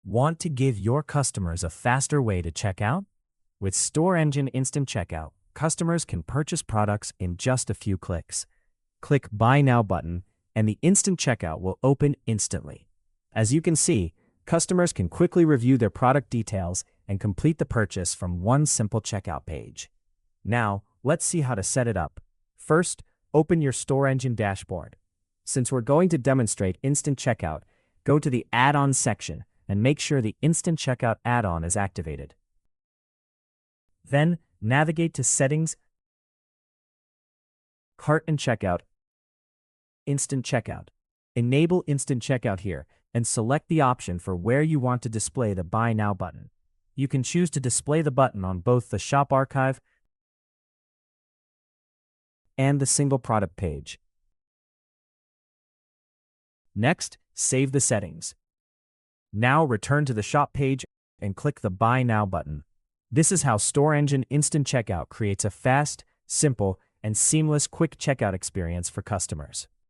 Want to give your customers a faster way to check out? With StoreEngine Instant Checkout, customers can purchase products in just a few clicks. Click Buy Now button, and the Instant Checkout will open instantly. As you can see, customers can quickly review their product details and complete the purchase from one simple checkout page. Now, let's see how to set it up. First, open your StoreEngine dashboard. Since we're going to demonstrate Instant Checkout, go to the Add-ons section and make sure the Instant Checkout add-on is activated. Then, navigate to Settings, Cart and Checkout, Instant Checkout. Enable Instant Checkout here and select the option for where you want to display the Buy Now button. You can choose to display the button on both the Shop Archive and the single product page. Next, save the settings. Now return to the shop page and click the Buy Now button. This is how StoreEngine Instant Checkout creates a fast, simple, and seamless quick checkout experience for customers.